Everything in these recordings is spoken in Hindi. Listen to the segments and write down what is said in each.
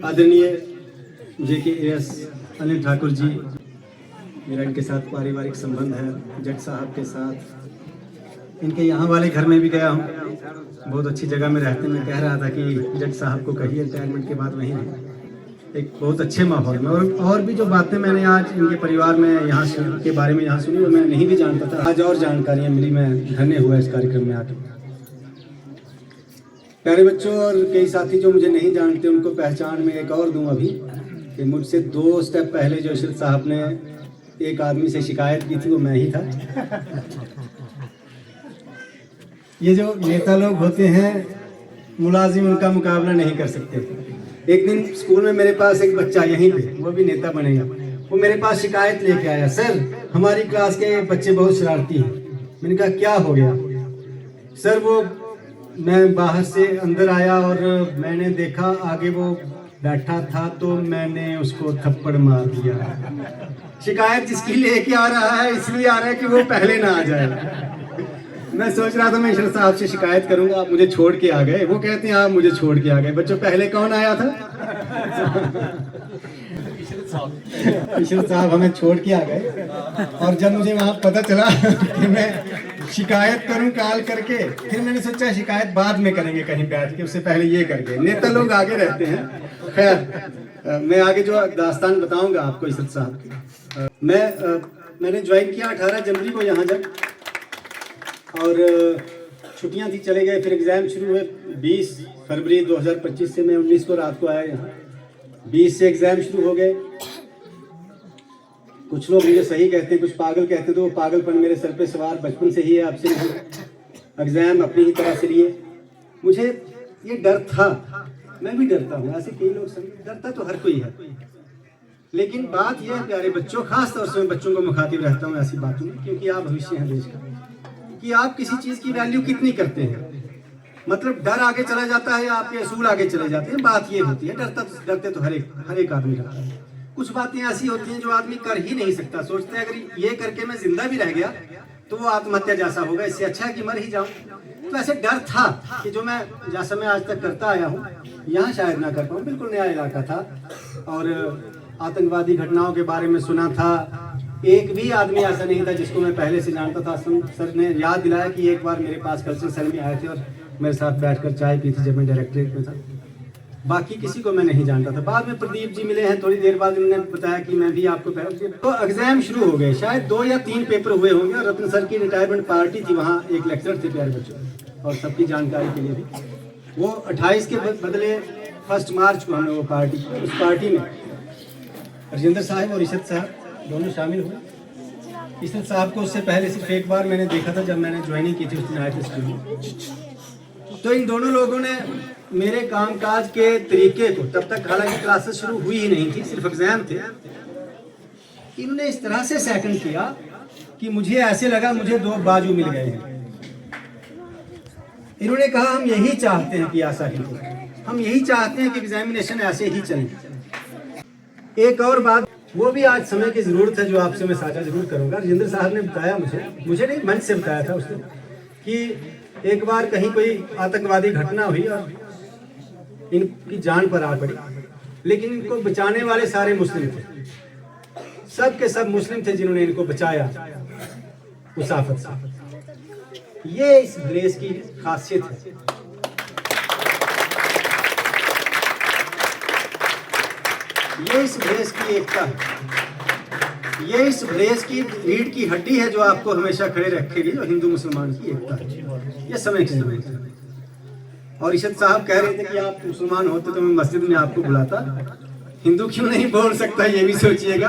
आदरणीय JKAS अनिल ठाकुर जी, मेरा इनके साथ पारिवारिक संबंध है, जज साहब के साथ। इनके यहाँ वाले घर में भी गया हूँ, बहुत अच्छी जगह में रहते हैं। मैं कह रहा था कि जज साहब को कहिए रिटायरमेंट के बाद वहीं रहें, एक बहुत अच्छे माहौल में। और भी जो बातें मैंने आज इनके परिवार में यहाँ के बारे में यहाँ सुनी, वो मैं नहीं भी जानता था, आज और जानकारियाँ मिली। मैं धन्य हुआ इस कार्यक्रम में आकर। प्यारे बच्चों और कई साथी जो मुझे नहीं जानते, उनको पहचान में एक और दूं अभी कि मुझसे 2 स्टेप पहले जो इरशाद साहब ने एक आदमी से शिकायत की थी, वो मैं ही था। ये जो नेता लोग होते हैं, मुलाजिम उनका मुकाबला नहीं कर सकते। एक दिन स्कूल में मेरे पास एक बच्चा, यहीं पे वो भी नेता बनेगा, वो मेरे पास शिकायत लेके आया, सर हमारी क्लास के बच्चे बहुत शरारती हैं। मैंने कहा क्या हो गया? सर वो मैं बाहर से अंदर आया और मैंने देखा आगे वो बैठा था, तो मैंने उसको थप्पड़ मार दिया। शिकायत जिसकी लेके आ रहा है इसलिए आ रहा है कि वो पहले ना आ जाए। मैं सोच रहा था मैं इरशाद साहब से शिकायत करूंगा, आप मुझे छोड़ के आ गए। वो कहते हैं आप मुझे छोड़ के आ गए। बच्चों पहले कौन आया था? इरशाद साहब हमें छोड़ के आ गए। और जब मुझे वहां पता चला कि मैं शिकायत करूं कॉल करके, फिर मैंने सोचा शिकायत बाद में करेंगे कहीं बैठ के, उससे पहले ये करके। नेता लोग आगे रहते हैं। खैर मैं आगे जो दास्तान बताऊंगा आपको इरशाद साहब की। मैंने ज्वाइन किया 18 जनवरी को यहाँ जब, और छुट्टियां थी, चले गए। फिर एग्ज़ाम शुरू हुए 20 फरवरी 2025 से। मैं 19 को रात को आया यहाँ, 20 से एग्ज़ाम शुरू हो गए। कुछ लोग मुझे सही कहते हैं, कुछ पागल कहते हैं, तो वो पागलपन मेरे सर पे सवार बचपन से ही है। आपसे नहीं, एग्ज़ाम अपनी ही तरह से लिए। मुझे ये डर था, मैं भी डरता हूँ, ऐसे कई लोग डरता तो हर कोई है। लेकिन बात यह है प्यारे बच्चों, खास तौर से मैं बच्चों को मुखातिब रहता हूँ ऐसी बातों में, क्योंकि आप भविष्य हैं देश का, कि आप किसी चीज़ की वैल्यू कितनी करते हैं। मतलब डर आगे चला जाता है, आपके असूल आगे चले जाते हैं। बात ये होती है, डरते तो हर एक आदमी डरता है। कुछ बातें ऐसी होती हैं जो आदमी कर ही नहीं सकता। सोचते हैं अगर ये करके मैं जिंदा भी रह गया तो वो आत्महत्या जैसा होगा, इससे अच्छा है कि मर ही जाऊं। तो ऐसे डर था कि जो मैं जैसा मैं आज तक करता आया हूँ, यहाँ शायद ना कर पाऊँ। बिल्कुल नया इलाका था और आतंकवादी घटनाओं के बारे में सुना था। एक भी आदमी ऐसा नहीं था जिसको मैं पहले से जानता था। सर ने याद दिलाया कि एक बार मेरे पास कल्चरल सेल में आए थे और मेरे साथ बैठकर चाय पी थी जब मैं डायरेक्टरेट में था। बाकी किसी को मैं नहीं जानता था। बाद में प्रदीप जी मिले हैं, थोड़ी देर बाद उन्होंने बताया कि मैं भी आपको तो एग्जाम शुरू हो गए। शायद 2 या 3 पेपर हुए होंगे और रतन सर की रिटायरमेंट पार्टी थी, वहाँ एक लेक्चरर थे प्यारे बच्चों। और सबकी जानकारी के लिए भी वो 28 के बदले 1 मार्च को हमने वो पार्टी की। उस पार्टी में राजेंद्र साहब और इरशाद साहब दोनों शामिल हुए। इरशाद साहब को उससे पहले सिर्फ एक बार मैंने देखा था, जब मैंने ज्वाइनिंग की थी उस दिन आए थे स्कूल में। तो इन दोनों लोगों ने मेरे कामकाज के तरीके को, तब तक हालांकि क्लासेस शुरू हुई ही नहीं थी, सिर्फ एग्जाम थे, इन्होंने इस तरह से सेकंड किया कि मुझे ऐसे लगा मुझे 2 बाजू मिल गए हैं। इन्होंने कहा हम यही चाहते हैं कि ऐसा ही हो, हम यही चाहते हैं कि एग्जामिनेशन ऐसे ही चले। एक और बात, वो भी आज समय की जरूरत है, जो आपसे मैं साझा जरूर करूंगा। राजेंद्र साहब ने बताया मुझे नहीं, मंच से बताया था उसने, कि एक बार कहीं कोई आतंकवादी घटना हुई और इनकी जान पर आ पड़ी, लेकिन इनको बचाने वाले सारे मुस्लिम थे, सब के सब मुस्लिम थे जिन्होंने इनको बचाया उस आफत से। ये इस देश की खासियत है। ये इस देश की एकता है। ये इस देश की रीढ़ की हड्डी है जो आपको हमेशा खड़े रखेगी, जो हिंदू मुसलमान की एकता है। ये समय की जरूरत है। और इरशाद साहब कह रहे थे कि आप मुसलमान होते तो मैं मस्जिद में आपको बुलाता, हिंदू क्यों नहीं बोल सकता, ये भी सोचिएगा।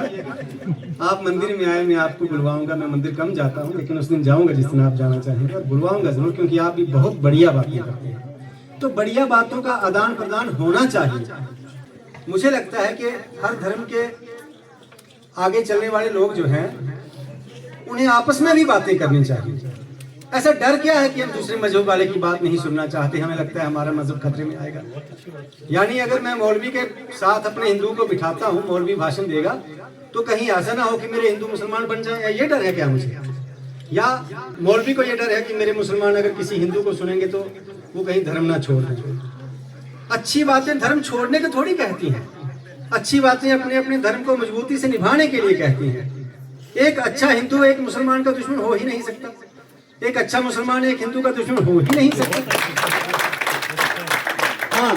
आप मंदिर में आए, मैं आपको बुलवाऊंगा। मैं मंदिर कम जाता हूँ, लेकिन उस दिन जाऊंगा जिस दिन आप जाना चाहेंगे, और बुलवाऊंगा जरूर, क्योंकि आप भी बहुत बढ़िया बातें करते हैं। तो बढ़िया बातों का आदान प्रदान होना चाहिए। मुझे लगता है कि हर धर्म के आगे चलने वाले लोग जो हैं, उन्हें आपस में भी बातें करनी चाहिए। ऐसा डर क्या है कि हम दूसरे मजहब वाले की बात नहीं सुनना चाहते, हमें लगता है हमारा मजहब खतरे में आएगा। यानी अगर मैं मौलवी के साथ अपने हिंदू को बिठाता हूँ, मौलवी भाषण देगा, तो कहीं ऐसा ना हो कि मेरे हिंदू मुसलमान बन जाए। ये डर है क्या मुझे? या मौलवी को ये डर है कि मेरे मुसलमान अगर किसी हिंदू को सुनेंगे तो वो कहीं धर्म ना छोड़ दें। अच्छी बातें धर्म छोड़ने को थोड़ी कहती हैं, अच्छी बातें अपने अपने धर्म को मजबूती से निभाने के लिए कहती हैं। एक अच्छा हिंदू एक मुसलमान का दुश्मन हो ही नहीं सकता, एक अच्छा मुसलमान एक हिंदू का दुश्मन हो ही नहीं सकता। हाँ,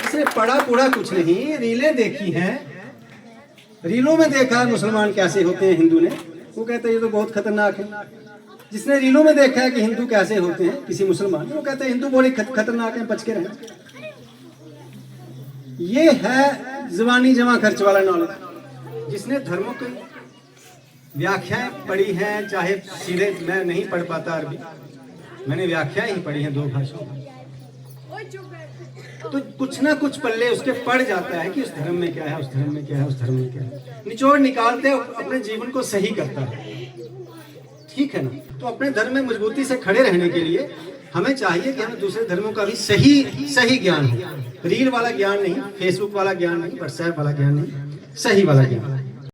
इसने पढ़ा पूढ़ा कुछ नहीं, रीलें देखी हैं, रीलों में देखा है मुसलमान कैसे होते हैं हिंदू ने, वो कहता है ये तो बहुत खतरनाक है। जिसने रीलों में देखा है कि हिंदू कैसे होते हैं किसी मुसलमान, वो कहता है हिंदू बड़े खतरनाक हैं, बच के रहें। ये है ज़बानी जमा खर्च वाला नॉलेज। जिसने धर्मों की व्याख्याएं पढ़ी हैं, चाहे सीधे मैं नहीं पढ़ पाता अरबी, मैंने व्याख्याएं ही पढ़ी हैं 2 भाषाओं में, तो कुछ ना कुछ पल्ले उसके पड़ जाता है कि उस धर्म में क्या है, उस धर्म में क्या है, उस धर्म में क्या है। निचोड़ निकालते अपने जीवन को सही करता है, ठीक है ना। तो अपने धर्म में मजबूती से खड़े रहने के लिए हमें चाहिए कि हमें दूसरे धर्मों का भी सही ज्ञान हो। रील वाला ज्ञान नहीं, फेसबुक वाला ज्ञान नहीं, व्हाट्सएप वाला ज्ञान नहीं, सही वाला ज्ञान।